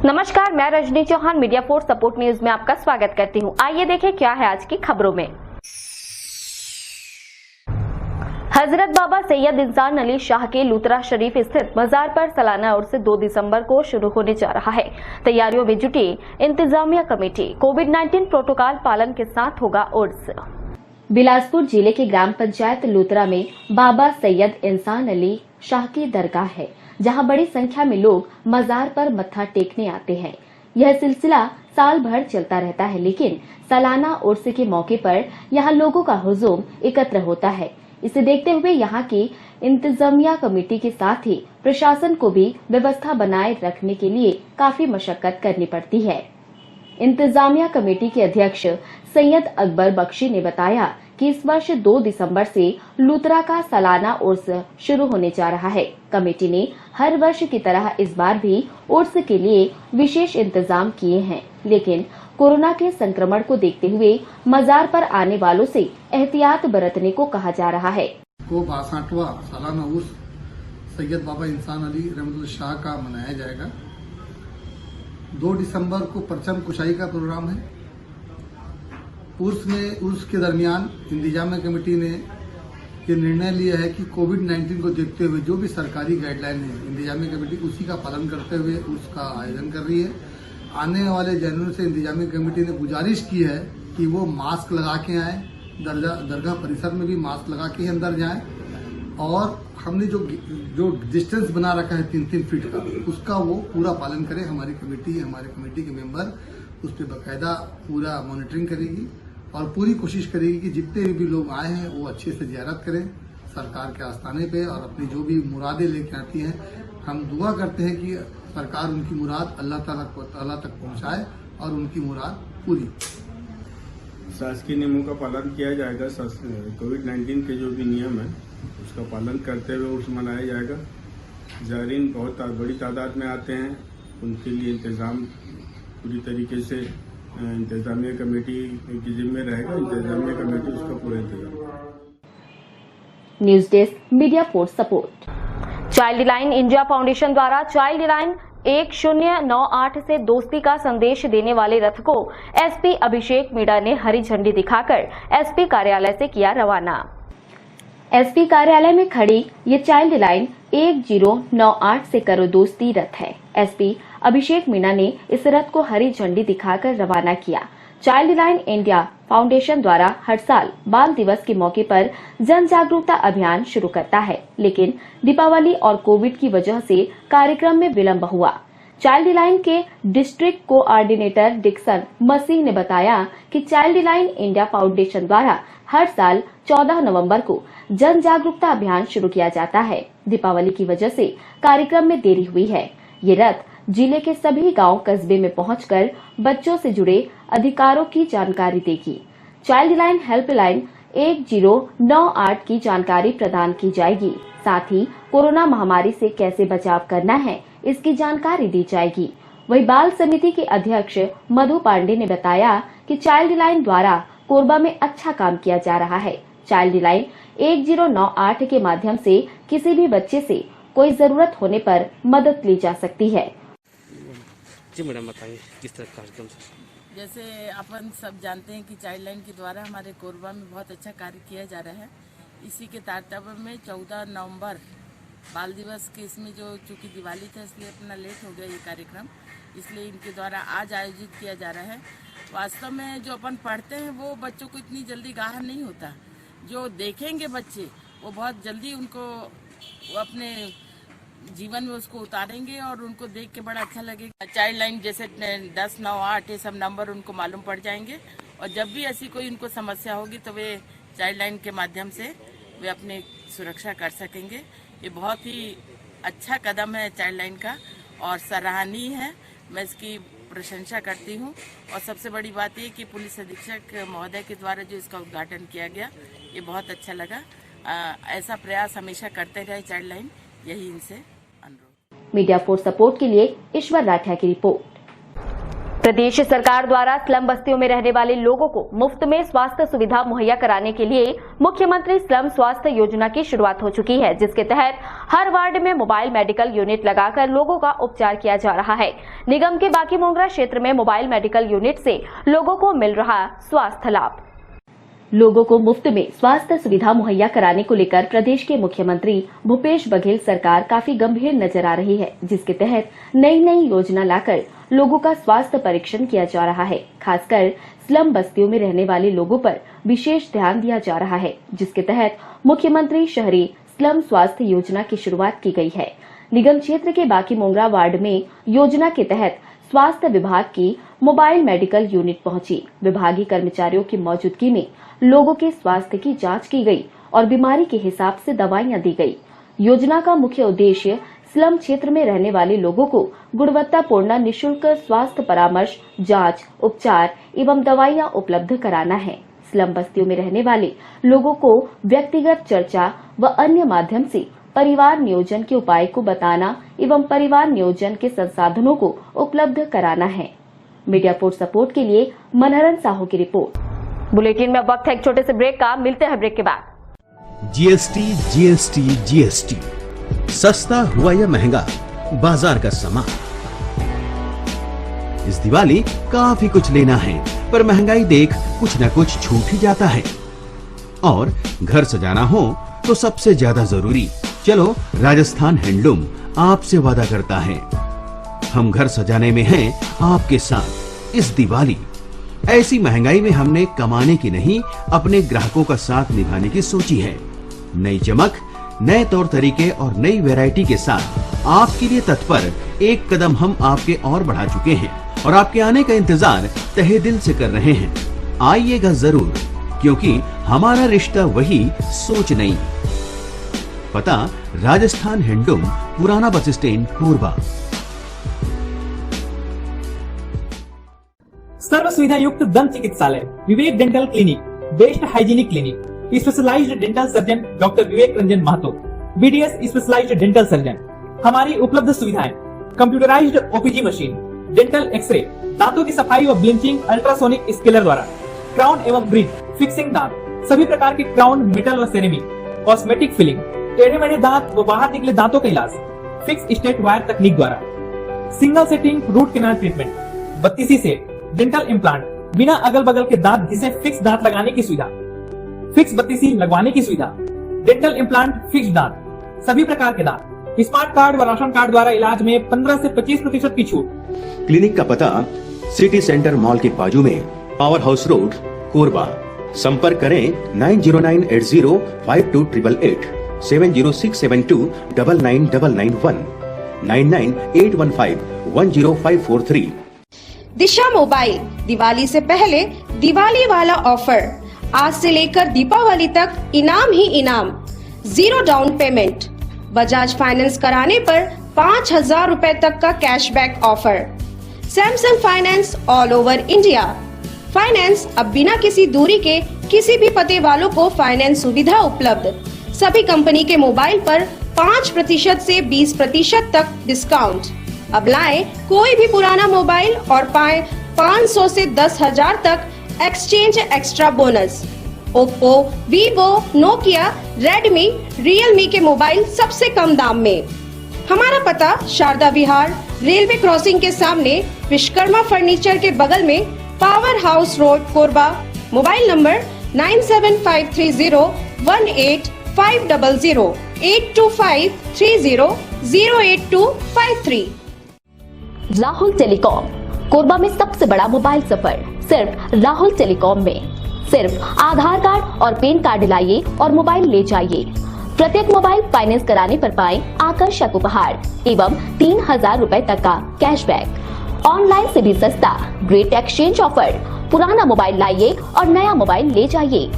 नमस्कार, मैं Rajni Chauhan media force support news में आपका स्वागत करती हूं। आइए देखें क्या है आज की खबरों में। हजरत बाबा सैयद इंसान अली शाह के लूतरा शरीफ स्थित मजार पर सालाना उर्स 2 दिसंबर को शुरू होने जा रहा है। तैयारियों में जुटी इंतजामिया कमेटी। कोविड-19 प्रोटोकॉल पालन के साथ होगा उर्स। बिलासपुर जिले के ग्राम पंचायत लूतरा में बाबा सैयद इंसान अली शाह की दरगाह है, जहां बड़ी संख्या में लोग मजार पर मत्था टेकने आते हैं। यह सिलसिला साल भर चलता रहता है, लेकिन सालाना उर्स के मौके पर यहां लोगों का हुजूम एकत्र होता है। इसे देखते हुए यहां की इंतजामिया कमेटी के साथ ही प्रशासन को भी व्यवस्था बनाए रखने के लिए काफी मशक्कत करनी पड़ती है। इंतजामिया कमेटी के अध्यक्ष सैयद अकबर बख्शी ने बताया कि इस वर्ष 2 दिसंबर से लूतरा का सालाना उर्स शुरू होने जा रहा है। कमेटी ने हर वर्ष की तरह इस बार भी उर्स के लिए विशेष इंतजाम किए हैं, लेकिन कोरोना के संक्रमण को देखते हुए मजार पर आने वालों से एहतियात बरतने को कहा जा रहा है। 62वां सालाना उर्स सैयद बाबा इंसान अली रहमतुल्लाह शाह का मनाया जाएगा। 2 दिसंबर को परचम कुशाई का प्रोग्राम है। उर्स के दरमियान इंतजामिया कमेटी ने ये निर्णय लिया है कि कोविड-19 को देखते हुए जो भी सरकारी गाइडलाइन है, इंतजामिया कमेटी उसी का पालन करते हुए उर्स का आयोजन कर रही है। आने वाले जनवरी से इंतजामिया कमेटी ने गुजारिश की है कि वो मास्क लगा के आए, दरगाह परिसर में भी मास्क लगा के ही अंदर जाएं, और हमने जो डिस्टेंस बना रखा है 3-3 फीट का, उसका वो पूरा पालन करें। हमारे कमेटी के मेंबर उस पर बाकायदा पूरा मॉनिटरिंग करेगी और पूरी कोशिश करेगी कि जितने भी लोग आए हैं वो अच्छे से जियारत करें सरकार के आस्थाने पे, और अपनी जो भी मुरादें लेके आती हैं, हम दुआ करते हैं कि सरकार उनकी मुराद अल्लाह ताला तक पहुंचाए और उनकी मुराद पूरी। शासकीय नियमों का पालन किया जाएगा। कोविड-19 के जो भी नियम है उसका पालन करते हुए उर्स मनाया जाएगा। ज़ायरीन बहुत बड़ी तादाद में आते हैं, उनके लिए इंतजाम पूरी तरीके से इंतजामिया कमेटी की जिम्मे रहेगा। इंतजामिया कमेटी उसका पूरा इंतजाम। News desk media force support. Child line India foundation द्वारा चाइल्ड लाइन 1098 से दोस्ती का संदेश देने वाले रथ को एसपी अभिषेक मीणा ने हरी झंडी दिखाकर एसपी कार्यालय से किया रवाना। एसपी कार्यालय में खड़ी ये चाइल्ड लाइन 1098 से करो दोस्ती रथ है। एसपी अभिषेक मीणा ने इस रथ को हरी झंडी दिखाकर रवाना किया। चाइल्ड लाइन इंडिया फाउंडेशन द्वारा हर साल बाल दिवस के मौके पर जन जागरूकता अभियान शुरू करता है, लेकिन दीपावली और कोविड की वजह से कार्यक्रम में विलंब हुआ। चाइल्ड लाइन के डिस्ट्रिक्ट कोऑर्डिनेटर डिक्सन मसीह ने बताया कि चाइल्ड लाइन इंडिया फाउंडेशन द्वारा हर साल 14 नवंबर को जन जागरूकता अभियान शुरू किया जाता है। दीपावली की वजह से कार्यक्रम में देरी हुई है। ये रथ जिले के सभी गांव कस्बे में पहुंचकर बच्चों से जुड़े अधिकारों की जानकारी देगी। चाइल्ड लाइन हेल्पलाइन 1098 की जानकारी प्रदान की जाएगी। साथ ही कोरोना महामारी से कैसे बचाव करना है इसकी जानकारी दी जाएगी। वहीं बाल समिति के अध्यक्ष मधु पांडे ने बताया कि चाइल्ड लाइन द्वारा कोरबा में अच्छा काम किया जा रहा है। चाइल्ड लाइन 1098 के माध्यम से किसी भी बच्चे से कोई जरूरत होने पर मदद ली जा सकती है। जी मैडम, बताइए किस तरह कार्यक्रम से। जैसे अपन सब जानते हैं कि चाइल्ड लाइन के द्वारा हमारे कोरबा में बहुत अच्छा कार्य किया जा रहा है। इसी के तारतम्य में 14 नवंबर बाल दिवस के इसमें जो चूँकि दिवाली था इसलिए अपना लेट हो गया ये कार्यक्रम, इसलिए इनके द्वारा आज आयोजित किया जा रहा है। वास्तव में जो अपन पढ़ते हैं वो बच्चों को इतनी जल्दी गाढ़ा नहीं होता, जो देखेंगे बच्चे वो बहुत जल्दी उनको अपने जीवन में उसको उतारेंगे और उनको देख के बड़ा अच्छा लगेगा। चाइल्ड लाइन जैसे 10, 9, 8 ये सब नंबर उनको मालूम पड़ जाएंगे, और जब भी ऐसी कोई उनको समस्या होगी तो वे चाइल्ड लाइन के माध्यम से वे अपनी सुरक्षा कर सकेंगे। ये बहुत ही अच्छा कदम है चाइल्ड लाइन का और सराहनीय है। मैं इसकी प्रशंसा करती हूँ। और सबसे बड़ी बात ये कि पुलिस अधीक्षक महोदय के द्वारा जो इसका उद्घाटन किया गया ये बहुत अच्छा लगा। ऐसा प्रयास हमेशा करते रहे चाइल्ड लाइन, यही इनसे अनुरोध। मीडिया फोर्स सपोर्ट के लिए ईश्वर राठिया की रिपोर्ट। प्रदेश सरकार द्वारा स्लम बस्तियों में रहने वाले लोगों को मुफ्त में स्वास्थ्य सुविधा मुहैया कराने के लिए मुख्यमंत्री स्लम स्वास्थ्य योजना की शुरुआत हो चुकी है, जिसके तहत हर वार्ड में मोबाइल मेडिकल यूनिट लगाकर लोगों का उपचार किया जा रहा है। निगम के बाकी मोंगरा क्षेत्र में मोबाइल मेडिकल यूनिट से लोगों को मिल रहा स्वास्थ्य लाभ। लोगों को मुफ्त में स्वास्थ्य सुविधा मुहैया कराने को लेकर प्रदेश के मुख्यमंत्री भूपेश बघेल सरकार काफी गंभीर नजर आ रही है, जिसके तहत नई नई योजना लाकर लोगों का स्वास्थ्य परीक्षण किया जा रहा है। खासकर स्लम बस्तियों में रहने वाले लोगों पर विशेष ध्यान दिया जा रहा है, जिसके तहत मुख्यमंत्री शहरी स्लम स्वास्थ्य योजना की शुरुआत की गई है। निगम क्षेत्र के बाकी मोंगरा वार्ड में योजना के तहत स्वास्थ्य विभाग की मोबाइल मेडिकल यूनिट पहुंची। विभागीय कर्मचारियों की मौजूदगी में लोगों के स्वास्थ्य की जांच की गई और बीमारी के हिसाब से दवाइयां दी गई। योजना का मुख्य उद्देश्य स्लम क्षेत्र में रहने वाले लोगों को गुणवत्तापूर्ण निःशुल्क स्वास्थ्य परामर्श, जांच, उपचार एवं दवाइयां उपलब्ध कराना है। स्लम बस्तियों में रहने वाले लोगों को व्यक्तिगत चर्चा व अन्य माध्यम से परिवार नियोजन के उपाय को बताना एवं परिवार नियोजन के संसाधनों को उपलब्ध कराना है। मीडिया पोर्ट सपोर्ट के लिए मनहरन साहू की रिपोर्ट। बुलेटिन में वक्त है एक छोटे से ब्रेक का, मिलते हैं ब्रेक के बाद। जीएसटी सस्ता हुआ या महंगा, बाजार का सामान। इस दिवाली काफी कुछ लेना है, पर महंगाई देख कुछ न कुछ छूट ही जाता है। और घर सजाना हो तो सबसे ज्यादा जरूरी, चलो राजस्थान हैंडलूम आपसे वादा करता है, हम घर सजाने में हैं आपके साथ इस दिवाली। ऐसी महंगाई में हमने कमाने की नहीं, अपने ग्राहकों का साथ निभाने की सोची है। नई चमक, नए तौर तरीके और नई वैरायटी के साथ आपके लिए तत्पर एक कदम हम आपके और बढ़ा चुके हैं और आपके आने का इंतजार तहे दिल से कर रहे हैं। आइएगा जरूर, क्योंकि हमारा रिश्ता वही, सोच नहीं। पता राजस्थान हैंडलूम, पुराना बस स्टैंड, कोरबा। सर्व सुविधा युक्त दंत चिकित्सालय Vivek dental clinic, best hygienic clinic, specialised dental surgeon doctor Vivek Ranjan Mahato, BDS specialised dental surgeon. हमारी उपलब्ध सुविधाएं: computerised OPG machine, dental x-ray, दांतों की सफाई व ब्लीचिंग अल्ट्रासोनिक स्केलर द्वारा, क्राउन एवं ब्रिज, फिक्सिंग दांत, सभी प्रकार के क्राउन, मेटल व सेरेमिक, कॉस्मेटिक फिलिंग, टेढ़े मेढ़े दांत व बाहर निकले दांतों का इलाज फिक्स स्टेट वायर तकनीक द्वारा, single setting root canal treatment, 32 set dental implant, बिना अगल बगल के दांत घिसे फिक्स दांत लगाने की सुविधा, फिक्स 32 लगवाने की सुविधा, डेंटल इम्प्लांट, फिक्स दांत, सभी प्रकार के दांत, स्मार्ट कार्ड व राशन कार्ड द्वारा इलाज में 15 से 25% की छूट। क्लिनिक का पता सिटी सेंटर मॉल के बाजू में, पावर हाउस रोड, कोरबा। संपर्क करें 9098052888, 7067299991, 9981510543। दिशा मोबाइल दिवाली से पहले दिवाली वाला ऑफर, आज से लेकर दीपावली तक इनाम ही इनाम, 0 डाउन पेमेंट, बजाज फाइनेंस कराने पर 5000 रुपए तक का cashback offer, Samsung finance all over India. Finance अब बिना किसी दूरी के किसी भी पते वालों को फाइनेंस सुविधा उपलब्ध। सभी कंपनी के मोबाइल पर 5% से 20% तक डिस्काउंट। अब लाएं कोई भी पुराना मोबाइल और पाएं 500 से 10,000 तक exchange extra bonus. Oppo, Vivo, Nokia, Redmi, Realme के मोबाइल सबसे कम दाम में। हमारा पता शारदा विहार, रेलवे क्रॉसिंग के सामने, विश्वकर्मा फर्नीचर के बगल में, power house road, Korba. Mobile number 9753018500, 8253008253। Rahul telecom, Korba में सबसे बड़ा मोबाइल सफर सिर्फ राहुल टेलीकॉम में। सिर्फ आधार कार्ड और पैन कार्ड लाइए और मोबाइल ले जाइए। प्रत्येक मोबाइल फाइनेंस कराने पर पाएं आकर्षक उपहार एवं 3000 रुपए तक का कैशबैक। ऑनलाइन से भी सस्ता ग्रेट एक्सचेंज ऑफर। पुराना मोबाइल लाइए और नया मोबाइल ले जाइए।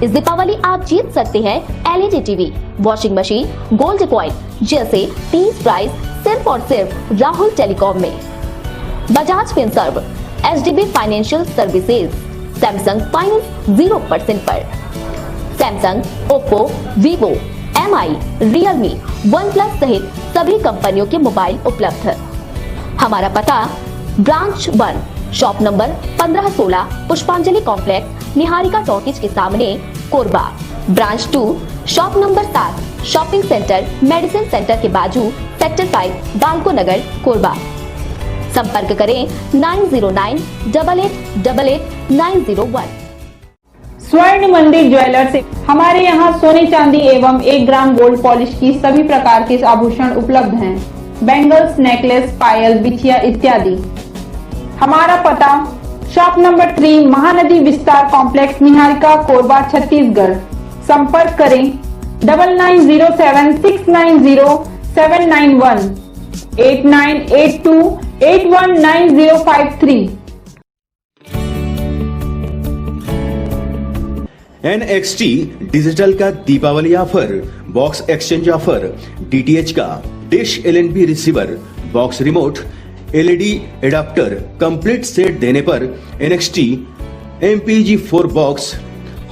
इस दीपावली आप जीत सकते हैं LED TV, washing machine, gold coin जैसे 30 प्राइज सिर्फ और सिर्फ राहुल टेलीकॉम में। Bajaj Finserv, HDB financial services, Samsung finance 0% पर। Samsung, Oppo, Vivo, MI, Realme, OnePlus सहित सभी कंपनियों के मोबाइल उपलब्ध। हमारा पता ब्रांच 1, शॉप नंबर 1516 पुष्पांजलि कॉम्प्लेक्स, निहारिका टॉकीज के सामने, Korba. Branch 2 shop number 7 shopping centre medicine centre के बाजू, सेक्टर 5 बालको नगर, कोरबा। संपर्क करें 9098888901। स्वर्ण मंदिर ज्वेलर्स, हमारे यहाँ सोने चांदी एवं 1 ग्राम गोल्ड पॉलिश की सभी प्रकार के आभूषण उपलब्ध हैं। बैंगल्स, नेकलेस, पायल, बिछिया इत्यादि। हमारा पता शॉप नंबर 3 महानदी विस्तार कॉम्प्लेक्स, निहारिका, कोरबा, छत्तीसगढ़। संपर्क करें 9907690791 8982819053। NXT डिजिटल का Deepawali offer, box exchange offer, DTH का dish LNB receiver, box remote, LED adaptor complete set देने पर NXT MPG4 box,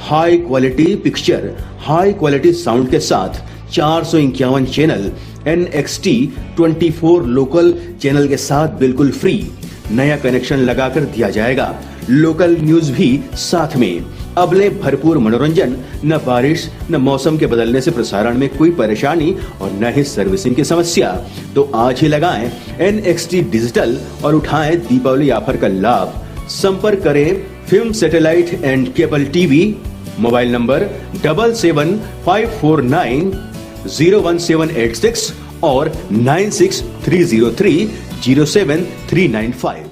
high quality picture, high quality sound के साथ 451 चैनल, NXT 24 लोकल चैनल के साथ बिल्कुल फ्री। नया कनेक्शन लगाकर दिया जाएगा। लोकल न्यूज भी साथ में। अबले भरपूर मनोरंजन, न बारिश न मौसम के बदलने से प्रसारण में कोई परेशानी और न ही सर्विसिंग की समस्या। तो आज ही लगाएं NXT डिजिटल और उठाएं दीपावली ऑफर का लाभ। संपर्क करें film satellite and cable TV, mobile number 7754901786 और 9630307395।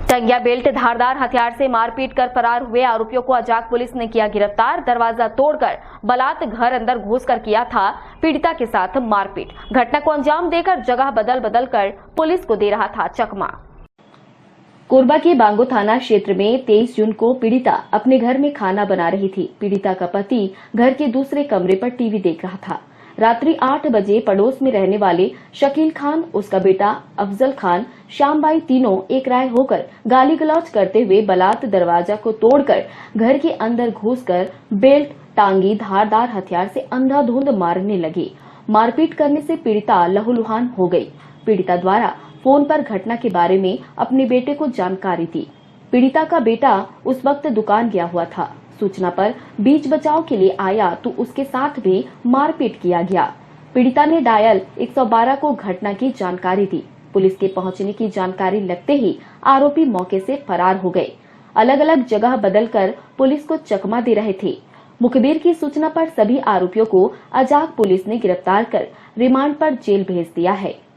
टंगिया बेल्ट धारदार हथियार से मारपीट कर फरार हुए आरोपियों को अजाक पुलिस ने किया गिरफ्तार। दरवाजा तोड़कर बलात् घर अंदर घुसकर किया था पीड़िता के साथ मारपीट। घटना को अंजाम देकर जगह बदल बदल कर पुलिस को दे रहा था चकमा। कोरबा के बांगो थाना क्षेत्र में 23 जून को पीड़िता अपने घर में खाना बना रही थी। पीड़िता का पति घर के दूसरे कमरे पर टीवी देख रहा था। रात्रि 8 बजे पड़ोस में रहने वाले शकील खान, उसका बेटा अफजल खान, श्यामबाई तीनों एक राय होकर गाली गलौज करते हुए बलात् दरवाजा को तोड़कर घर के अंदर घुसकर बेल्ट, टांगी, धारदार हथियार से अंधाधुंध मारने लगे। मारपीट करने से पीड़िता लहूलुहान हो गई। पीड़िता द्वारा फोन पर घटना के बारे में अपने बेटे को जानकारी दी। पीड़िता का बेटा उस वक्त दुकान गया हुआ था। सूचना पर बीच बचाव के लिए आया तो उसके साथ भी मारपीट किया गया। पीड़िता ने डायल 112 को घटना की जानकारी दी। पुलिस के पहुंचने की जानकारी लगते ही आरोपी मौके से फरार हो गए। अलग अलग जगह बदलकर पुलिस को चकमा दे रहे थे। मुखबिर की सूचना पर सभी आरोपियों को अजाक पुलिस ने गिरफ्तार कर रिमांड पर जेल भेज दिया है।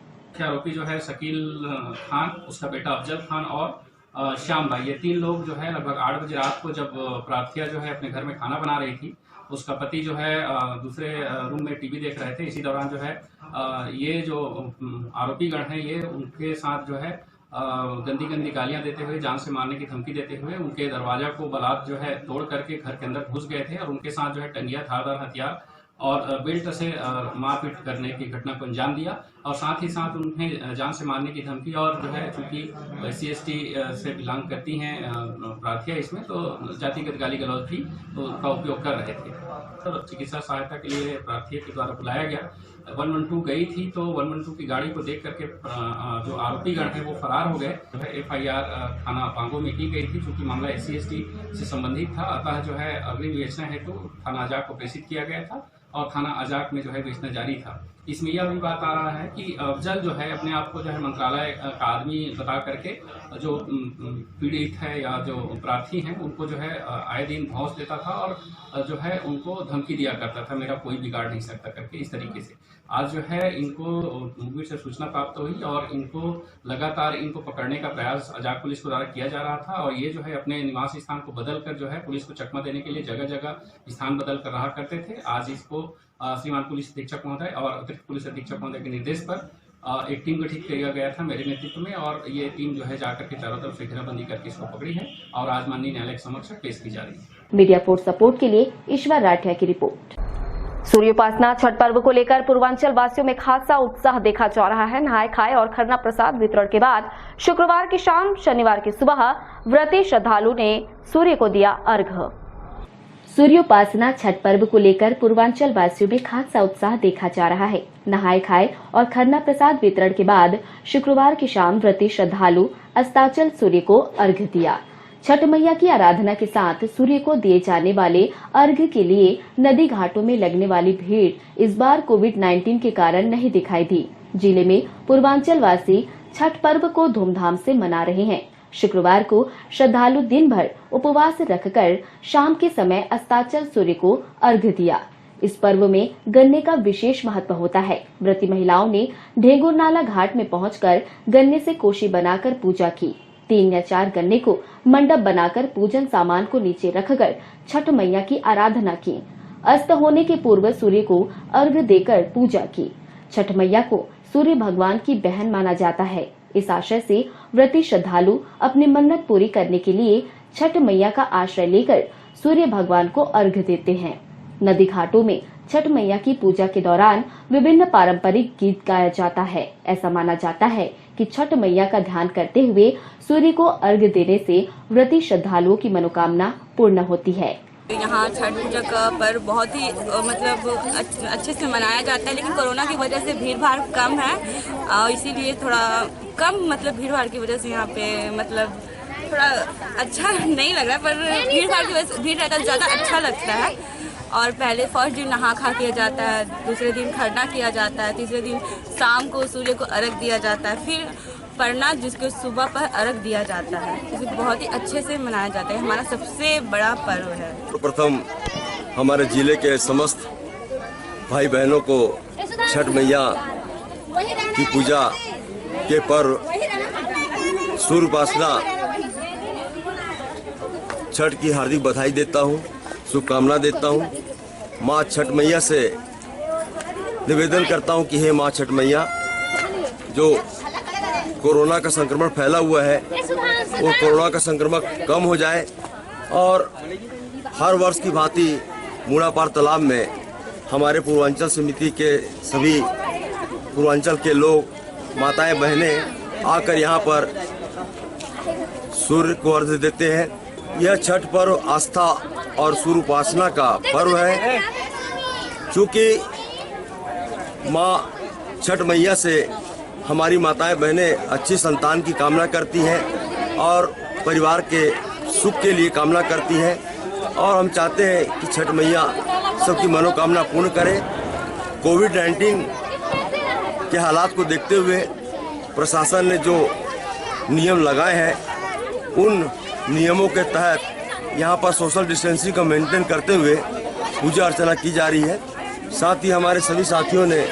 आरोपी जो है शकील खान, उसका बेटा अफजल खान और श्याम भाई, ये 3 लोग जो है लगभग 8 बजे रात को जब प्रार्थिया जो है अपने घर में खाना बना रही थी, उसका पति जो है दूसरे रूम में टीवी देख रहे थे। इसी दौरान जो है ये जो आरोपीगण हैं ये उनके साथ जो है गंदी गंदी गालियां देते हुए, जान से मारने की धमकी देते हुए उनके दरवाजा को बलात् जो है तोड़ करके घर के अंदर घुस गए थे और उनके साथ जो है टंगिया, धारदार हथियार और बेल्ट से मारपीट करने की घटना को अंजाम दिया और साथ ही साथ उन्हें जान से मारने की धमकी और जो है चूंकि SC/ST से बिलोंग करती हैं प्रार्थिया, इसमें तो जातिगत गाली गलौज भी तो का उपयोग कर रहे थे। तो चिकित्सा सहायता के लिए प्रार्थिया के द्वारा बुलाया गया। 112 गई थी तो 112 की गाड़ी को देख करके जो आरोपीगण हैं वो फरार हो गए। जो है FIR थाना बांगो में की गई थी। चूंकि मामला SC/ST से संबंधित था, अतः जो है अग्रिम विवेचना हेतु थाना अजाक को प्रेषित किया गया था और थाना अजाक में जो है विवेचना जारी था। इसमें यह भी बात आ रहा है कि अफजल जो है अपने आप को जो है मंत्रालय का आदमी बता करके जो पीड़ित है या जो प्रार्थी हैं उनको जो है आए दिन धौंस देता था और जो है उनको धमकी दिया करता था, मेरा कोई बिगाड़ नहीं सकता करके। इस तरीके से आज जो है इनको मुखबिर से सूचना प्राप्त हुई और इनको लगातार इनको पकड़ने का प्रयास अजाक पुलिस के द्वारा किया जा रहा था और ये जो है अपने निवास स्थान को बदल कर जो है पुलिस को चकमा देने के लिए जगह जगह स्थान बदल कर रहा करते थे। आज इसको श्रीमान पुलिस अधीक्षक महोदय और अतिरिक्त पुलिस अधीक्षक महोदय के निर्देश पर एक टीम गठित किया गया था मेरे नेतृत्व में और ये टीम जो है जाकर के चारों तरफ से घेराबंदी करके इसको पकड़ी है और आज माननीय न्यायालय के समक्ष पेश की जा रही है। मीडिया फोर्स सपोर्ट के लिए ईश्वर राठिया की रिपोर्ट। सूर्योपासना छठ पर्व को लेकर पूर्वांचल वासियों में खासा उत्साह देखा जा रहा है। नहाय खाए और खरना प्रसाद वितरण के बाद शुक्रवार की शाम, शनिवार की सुबह व्रती श्रद्धालु ने सूर्य को दिया अर्घ्य। सूर्योपासना छठ पर्व को लेकर पूर्वांचल वासियों में खासा उत्साह देखा जा रहा है। नहाए खाए और खरना प्रसाद वितरण के बाद शुक्रवार की शाम व्रती श्रद्धालु अस्ताचल सूर्य को अर्घ्य दिया। छठ मैया की आराधना के साथ सूर्य को दिए जाने वाले अर्घ्य के लिए नदी घाटों में लगने वाली भीड़ इस बार कोविड-19 के कारण नहीं दिखाई दी। जिले में पूर्वांचल वासी छठ पर्व को धूमधाम से मना रहे हैं। शुक्रवार को श्रद्धालु दिन भर उपवास रखकर शाम के समय अस्ताचल सूर्य को अर्घ्य दिया। इस पर्व में गन्ने का विशेष महत्व होता है। व्रती महिलाओं ने ढेंगुर नाला घाट में पहुंचकर गन्ने से कोशी बनाकर पूजा की। 3 या 4 गन्ने को मंडप बनाकर पूजन सामान को नीचे रखकर छठ मैया की आराधना की। अस्त होने के पूर्व सूर्य को अर्घ्य देकर पूजा की। छठ मैया को सूर्य भगवान की बहन माना जाता है। इस आशय से व्रती श्रद्धालु अपनी मन्नत पूरी करने के लिए छठ मैया का आश्रय लेकर सूर्य भगवान को अर्घ्य देते हैं। नदी घाटों में छठ मैया की पूजा के दौरान विभिन्न पारंपरिक गीत गाया जाता है। ऐसा माना जाता है कि छठ मैया का ध्यान करते हुए सूर्य को अर्घ्य देने से व्रती श्रद्धालुओं की मनोकामना पूर्ण होती है। यहाँ छठ पूजा का पर्व बहुत ही अच्छे से मनाया जाता है, लेकिन कोरोना की वजह से भीड़ भाड़ कम है, इसीलिए थोड़ा कम भीड़ भाड़ की वजह से यहाँ पे थोड़ा अच्छा नहीं लग रहा है, पर भीड़ भाड़ की वजह से भीड़ रहता ज़्यादा अच्छा लगता है। और पहले फर्स्ट दिन नहा खा किया जाता है, दूसरे दिन खरना किया जाता है, तीसरे दिन शाम को सूर्य को अर्घ दिया जाता है, फिर परना जिसको सुबह पर अर्घ दिया जाता है। इसे बहुत ही अच्छे से मनाया जाता है, हमारा सबसे बड़ा पर्व है। प्रथम हमारे जिले के समस्त भाई बहनों को छठ मैया की पूजा के पर्व सूर्योपासना छठ की हार्दिक बधाई देता हूँ, शुभकामना देता हूँ। माँ छठ मैया से निवेदन करता हूँ कि हे माँ छठ मैया, जो कोरोना का संक्रमण फैला हुआ है वो कोरोना का संक्रमण कम हो जाए और हर वर्ष की भांति मूड़ापार तालाब में हमारे पूर्वांचल समिति के सभी पूर्वांचल के लोग माताएं बहनें आकर यहाँ पर सूर्य को अर्घ्य देते हैं। यह छठ पर्व आस्था और सूर्य उपासना का पर्व है। चूँकि माँ छठ मैया से हमारी माताएं बहनें अच्छी संतान की कामना करती हैं और परिवार के सुख के लिए कामना करती हैं, और हम चाहते हैं कि छठ मैया सबकी मनोकामना पूर्ण करें। कोविड-19 के हालात को देखते हुए प्रशासन ने जो नियम लगाए हैं उन नियमों के तहत यहाँ पर सोशल डिस्टेंसिंग का मेंटेन करते हुए पूजा अर्चना की जा रही है। साथ ही हमारे सभी साथियों ने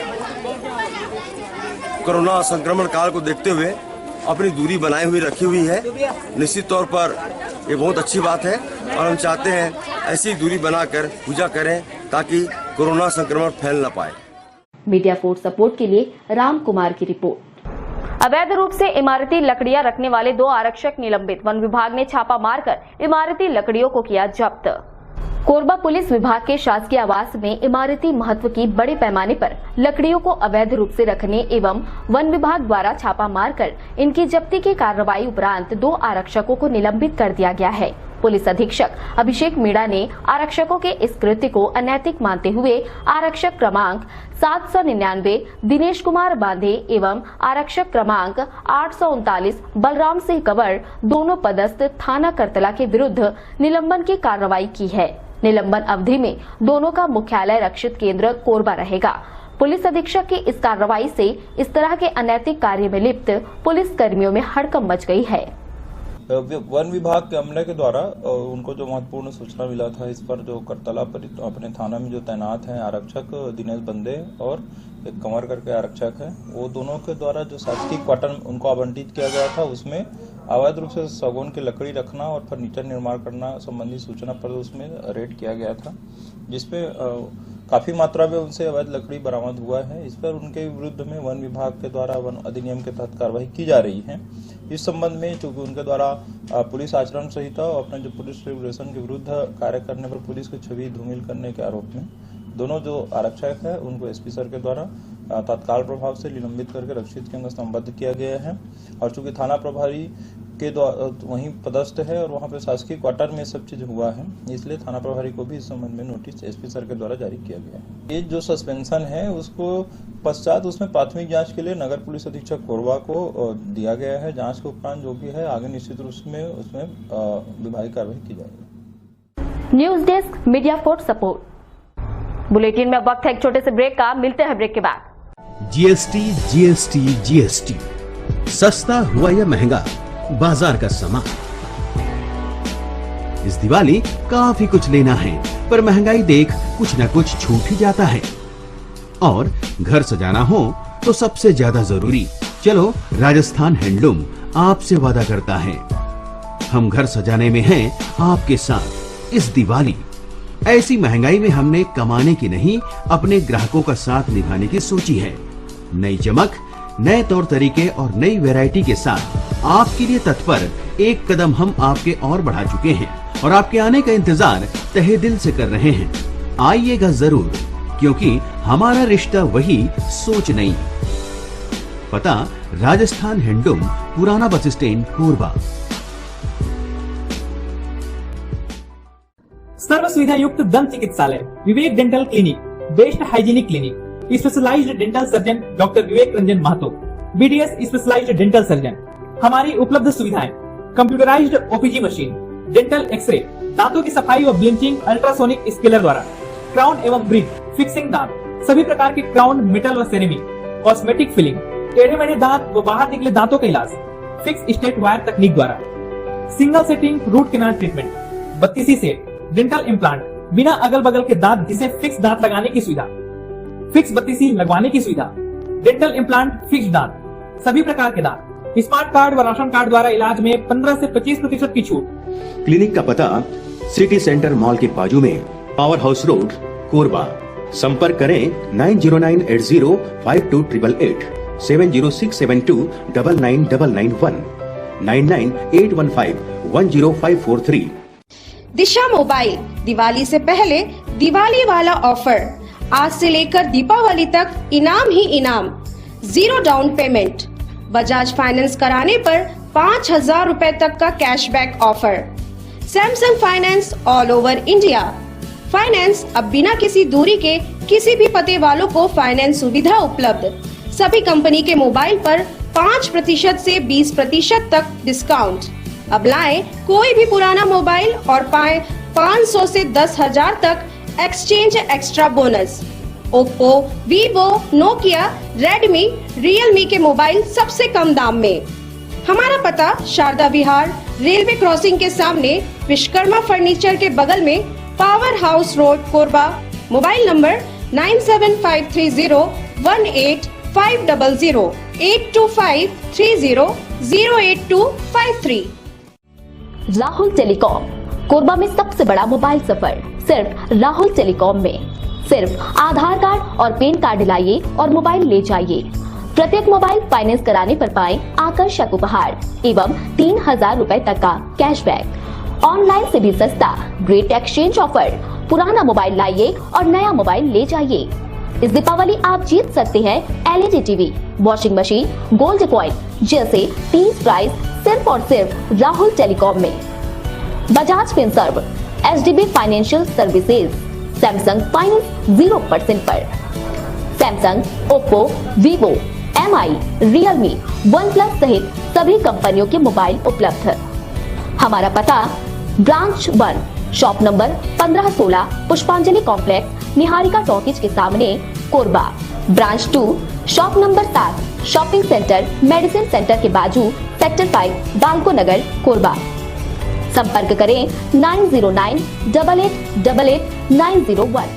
कोरोना संक्रमण काल को देखते हुए अपनी दूरी बनाए हुए रखी हुई है। निश्चित तौर पर ये बहुत अच्छी बात है और हम चाहते हैं ऐसी दूरी बनाकर पूजा करें ताकि कोरोना संक्रमण फैल न पाए। मीडिया फोर्स सपोर्ट के लिए राम कुमार की रिपोर्ट। अवैध रूप से इमारती लकड़ियां रखने वाले 2 आरक्षक निलंबित। वन विभाग ने छापा मारकर इमारती लकड़ियों को किया जब्त। कोरबा पुलिस विभाग के शासकीय आवास में इमारती महत्व की बड़े पैमाने पर लकड़ियों को अवैध रूप से रखने एवं वन विभाग द्वारा छापा मारकर इनकी जब्ती की कार्रवाई उपरांत 2 आरक्षकों को निलंबित कर दिया गया है। पुलिस अधीक्षक अभिषेक मीणा ने आरक्षकों के इस कृत्य को अनैतिक मानते हुए आरक्षक क्रमांक 799 दिनेश कुमार बांधे एवं आरक्षक क्रमांक 839 बलराम सिंह कंवर दोनों पदस्थ थाना करतला के विरुद्ध निलंबन की कार्रवाई की है। निलंबन अवधि में दोनों का मुख्यालय रक्षित केंद्र कोरबा रहेगा। पुलिस अधीक्षक की इस कार्रवाई से इस तरह के अनैतिक कार्य में लिप्त पुलिस कर्मियों में हड़कंप मच गई है। वन विभाग के अमले के द्वारा उनको जो महत्वपूर्ण सूचना मिला था, इस पर जो करतला पर अपने थाना में जो तैनात हैं आरक्षक दिनेश बंदे और एक कंवर करके आरक्षक है, वो दोनों के द्वारा जो शासकीय क्वार्टर उनको आवंटित किया गया था उसमें अवैध रूप से सागौन की लकड़ी रखना और फर्नीचर निर्माण करना संबंधी सूचना पर उसमें रेड किया गया था, जिसपे काफी मात्रा में उनसे अवैध लकड़ी बरामद हुआ है। इस पर उनके विरुद्ध में वन विभाग के द्वारा वन अधिनियम के तहत कार्रवाई की जा रही है। इस संबंध में चूंकि उनके द्वारा पुलिस आचरण संहिता और अपने जो पुलिस रेगुलेशन के विरुद्ध कार्य करने पर पुलिस की छवि धूमिल करने के आरोप में दोनों जो आरक्षक है उनको एसपी सर के द्वारा तत्काल प्रभाव से निलंबित करके रक्षित केंद्र संबद्ध किया गया है। और चूंकि थाना प्रभारी के वहीं पदस्थ है और वहाँ पे शासकीय क्वार्टर में सब चीज हुआ है, इसलिए थाना प्रभारी को भी इस संबंध में नोटिस एसपी सर के द्वारा जारी किया गया है। ये जो सस्पेंशन है उसको पश्चात उसमें प्राथमिक जांच के लिए नगर पुलिस अधीक्षक कोरबा को दिया गया है। जांच के उपरांत जो भी है आगे निश्चित रूप में उसमें विभागीय कार्रवाई की जाएगी। News desk media for support. Bulletin में वक्त है एक छोटे से ब्रेक का, मिलते हैं ब्रेक के बाद। जीएसटी सस्ता हुआ या महंगा, बाजार का सामान। इस दिवाली काफी कुछ लेना है, पर महंगाई देख कुछ न कुछ छूट ही जाता है। और घर सजाना हो तो सबसे ज्यादा जरूरी, चलो राजस्थान हैंडलूम आपसे वादा करता है, हम घर सजाने में हैं आपके साथ इस दिवाली। ऐसी महंगाई में हमने कमाने की नहीं, अपने ग्राहकों का साथ निभाने की सोची है। नई चमक, नए तौर तरीके और नई वैरायटी के साथ आपके लिए तत्पर एक कदम हम आपके और बढ़ा चुके हैं और आपके आने का इंतजार तहे दिल से कर रहे हैं। आइएगा जरूर, क्योंकि हमारा रिश्ता वही, सोच नहीं। पता राजस्थान हैंडलूम, पुराना बस स्टैंड, कोरबा। सर्व सुविधा युक्त दंत चिकित्सालय Vivek dental clinic, best hygienic clinic, specialised dental surgeon doctor Vivek Ranjan Mahato, BDS specialised dental surgeon. हमारी उपलब्ध सुविधाएं: computerised OPG machine, dental x-ray, दांतों की सफाई और ब्लीचिंग अल्ट्रासोनिक स्केलर द्वारा, क्राउन एवं ब्रिज, फिक्सिंग दांत, सभी प्रकार के क्राउन, मेटल व सेरेमिक, कॉस्मेटिक फिलिंग, टेढ़े मेढ़े दांत व बाहर निकले दांतों का इलाज फिक्स स्टेट वायर तकनीक द्वारा, single setting root canal treatment, 32 set dental implant, बिना अगल बगल के दांत जिसे फिक्स दांत लगाने की सुविधा, फिक्स 32 लगवाने की सुविधा, डेंटल इम्प्लांट, फिक्स दांत, सभी प्रकार के दांत, स्मार्ट कार्ड व राशन कार्ड द्वारा इलाज में 15 से 25% की छूट। क्लिनिक का पता सिटी सेंटर मॉल के बाजू में, पावर हाउस रोड, कोरबा। संपर्क करें 9098052888, 7067299991, 9981510543। दिशा मोबाइल दिवाली से पहले दिवाली वाला ऑफर, आज से लेकर दीपावली तक इनाम ही इनाम, 0 डाउन पेमेंट, बजाज फाइनेंस कराने पर 5000 रुपए तक का cashback offer. Samsung finance all over India. Finance अब बिना किसी दूरी के किसी भी पते वालों को फाइनेंस सुविधा उपलब्ध। सभी कंपनी के मोबाइल पर 5% से 20% तक डिस्काउंट। अब लाएं कोई भी पुराना मोबाइल और पाएं 500 से 10,000 तक exchange extra bonus. Oppo, Vivo, Nokia, Redmi, Realme के मोबाइल सबसे कम दाम में। हमारा पता शारदा विहार, रेलवे क्रॉसिंग के सामने, विश्वकर्मा फर्नीचर के बगल में, power house road, Korba. Mobile number 9753018500, 8253008253। Rahul telecom, Korba में सबसे बड़ा मोबाइल सफर सिर्फ राहुल टेलीकॉम में। सिर्फ आधार कार्ड और पैन कार्ड लाइए और मोबाइल ले जाइए। प्रत्येक मोबाइल फाइनेंस कराने पर पाएं आकर्षक उपहार एवं 3000 रुपए तक का कैशबैक। ऑनलाइन से भी सस्ता ग्रेट एक्सचेंज ऑफर। पुराना मोबाइल लाइए और नया मोबाइल ले जाइए। इस दीपावली आप जीत सकते हैं LED TV, washing machine, gold coin जैसे 30 प्राइज सिर्फ और सिर्फ राहुल टेलीकॉम में। Bajaj Finserv, HDB financial services, Samsung finance 0% पर। Samsung, Oppo, Vivo, MI, Realme, OnePlus सहित सभी कंपनियों के मोबाइल उपलब्ध है। हमारा पता ब्रांच 1, शॉप नंबर 1516, पुष्पांजलि कॉम्प्लेक्स, निहारिका टॉकीज के सामने, Korba. Branch 2, shop number 7, shopping centre medicine centre के बाजू, सेक्टर 5, दालको नगर, कोरबा। संपर्क करें 9098888901।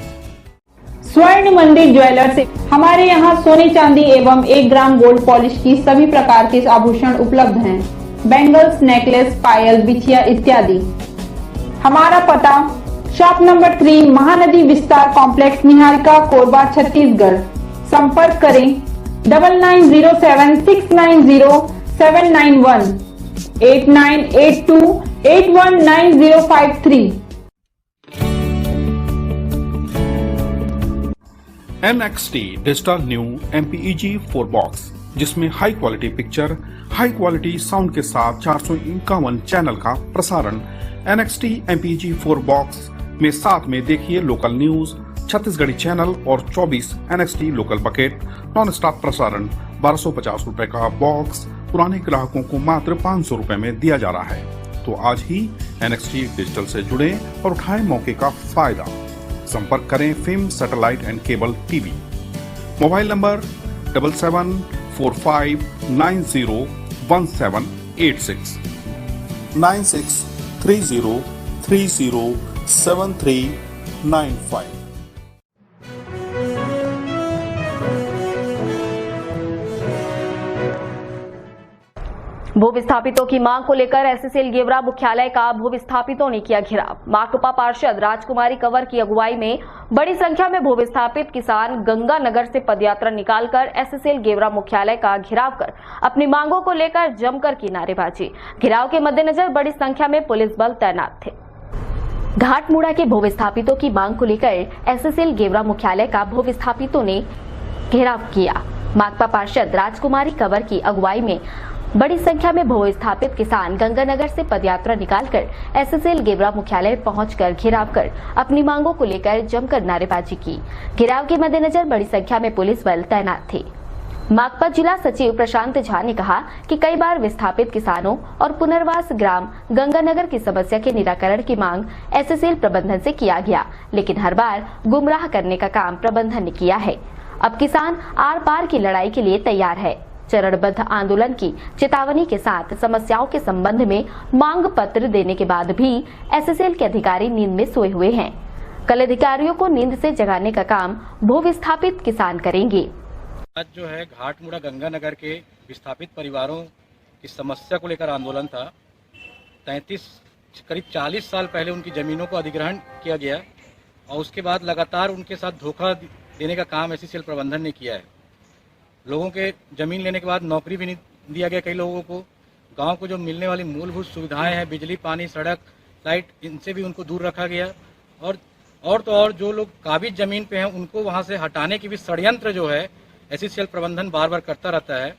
स्वर्ण मंदिर ज्वेलर्स, हमारे यहाँ सोने चांदी एवं 1 ग्राम गोल्ड पॉलिश की सभी प्रकार के आभूषण उपलब्ध हैं। बैंगल्स, नेकलेस, पायल, बिछिया इत्यादि। हमारा पता शॉप नंबर 3, महानदी विस्तार कॉम्प्लेक्स, निहारिका, कोरबा, छत्तीसगढ़। संपर्क करें 9907690791, 8982819053। NXT Digital New MPEG 4 Box जिसमें high quality picture, high quality sound के साथ 451 चैनल का प्रसारण। NXT MPG4 बॉक्स में साथ में देखिए लोकल न्यूज, छत्तीसगढ़ी चैनल और 24 NXT local bucket non stop प्रसारण। 1250 रुपए का बॉक्स पुराने ग्राहकों को मात्र 500 रुपए में दिया जा रहा है। तो आज ही NXT डिजिटल से जुड़े और उठाएं मौके का फायदा। संपर्क करें film satellite and cable TV. Mobile number 7745901786 9630307395। भू विस्थापितों की मांग को लेकर SSL गेवरा मुख्यालय का भू विस्थापितों ने किया घेराव। माकपा पार्षद राजकुमारी कंवर की अगुवाई में बड़ी संख्या में भू विस्थापित किसान गंगानगर से पदयात्रा निकालकर SSL गेवरा मुख्यालय का घेराव कर अपनी मांगों को लेकर जमकर की नारेबाजी। घेराव के मद्देनजर बड़ी संख्या में पुलिस बल तैनात थे। घाटमुड़ा के भू विस्थापितों की मांग को लेकर SSL गेवरा मुख्यालय का भू विस्थापितों ने घेराव किया। माकपा पार्षद राजकुमारी कंवर की अगुवाई में बड़ी संख्या में भू विस्थापित किसान गंगानगर से पदयात्रा निकालकर SSL गेवरा मुख्यालय पहुंचकर घेराव कर अपनी मांगों को लेकर जमकर नारेबाजी की। घेराव के मद्देनजर बड़ी संख्या में पुलिस बल तैनात थे। माकपा जिला सचिव प्रशांत झा ने कहा कि कई बार विस्थापित किसानों और पुनर्वास ग्राम गंगानगर की समस्या के निराकरण की मांग SSL प्रबंधन से किया गया, लेकिन हर बार गुमराह करने का काम प्रबंधन ने किया है। अब किसान आर पार की लड़ाई के लिए तैयार है। चरणबद्ध आंदोलन की चेतावनी के साथ समस्याओं के संबंध में मांग पत्र देने के बाद भी SSL के अधिकारी नींद में सोए हुए हैं। कल अधिकारियों को नींद से जगाने का काम भू विस्थापित किसान करेंगे। आज जो है घाटमुड़ा गंगानगर के विस्थापित परिवारों की समस्या को लेकर आंदोलन था। 33 करीब 40 साल पहले उनकी जमीनों को अधिग्रहण किया गया और उसके बाद लगातार उनके साथ धोखा देने का काम SSL प्रबंधन ने किया है। लोगों के जमीन लेने के बाद नौकरी भी नहीं दिया गया। कई लोगों को गांव को जो मिलने वाली मूलभूत सुविधाएं हैं, बिजली, पानी, सड़क, लाइट, इनसे भी उनको दूर रखा गया। और जो लोग काबिज जमीन पे हैं उनको वहां से हटाने की भी षड्यंत्र जो है SSL प्रबंधन बार बार करता रहता है।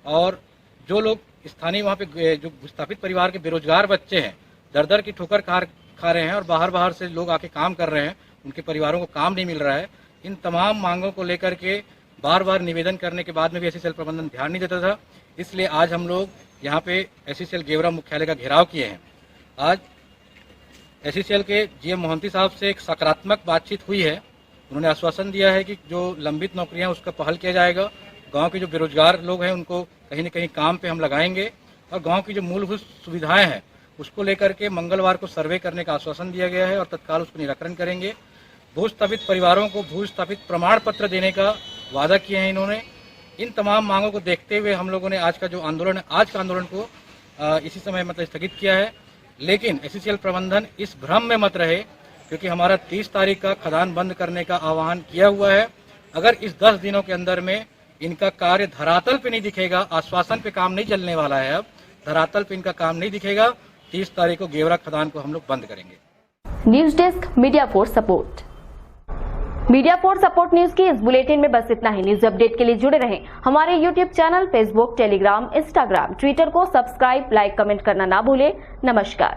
और जो लोग स्थानीय वहाँ पे जो विस्थापित परिवार के बेरोजगार बच्चे हैं, दर दर की ठोकर खा रहे हैं और बाहर से लोग आके काम कर रहे हैं, उनके परिवारों को काम नहीं मिल रहा है। इन तमाम मांगों को लेकर के बार बार निवेदन करने के बाद में भी SSL प्रबंधन ध्यान नहीं देता था। इसलिए आज हम लोग यहाँ पे SSL गेवरा मुख्यालय का घेराव किए हैं। आज SSL के GM मोहंती साहब से एक सकारात्मक बातचीत हुई है। उन्होंने आश्वासन दिया है कि जो लंबित नौकरियां उसका पहल किया जाएगा। गांव के जो बेरोजगार लोग हैं उनको कहीं न कहीं काम पे हम लगाएंगे और गांव की जो मूलभूत सुविधाएं हैं उसको लेकर के मंगलवार को सर्वे करने का आश्वासन दिया गया है और तत्काल उसको निराकरण करेंगे। भूस्थापित परिवारों को भूस्थापित प्रमाण पत्र देने का वादा किए हैं इन्होंने। इन तमाम मांगों को देखते हुए हम लोगों ने आज का आंदोलन को इसी समय स्थगित किया है। लेकिन SSL प्रबंधन इस भ्रम में मत रहे, क्योंकि हमारा 30 तारीख का खदान बंद करने का आह्वान किया हुआ है। अगर इस 10 दिनों के अंदर में इनका कार्य धरातल पे नहीं दिखेगा, आश्वासन पे काम नहीं चलने वाला है, अब धरातल पे इनका काम नहीं दिखेगा, 30 तारीख को गेवरा खदान को हम लोग बंद करेंगे। News desk media for support. Media for support news की इस बुलेटिन में बस इतना ही। न्यूज अपडेट के लिए जुड़े रहें हमारे YouTube channel, Facebook, Telegram, Instagram, Twitter को सब्सक्राइब, लाइक, कमेंट करना ना भूलें। नमस्कार।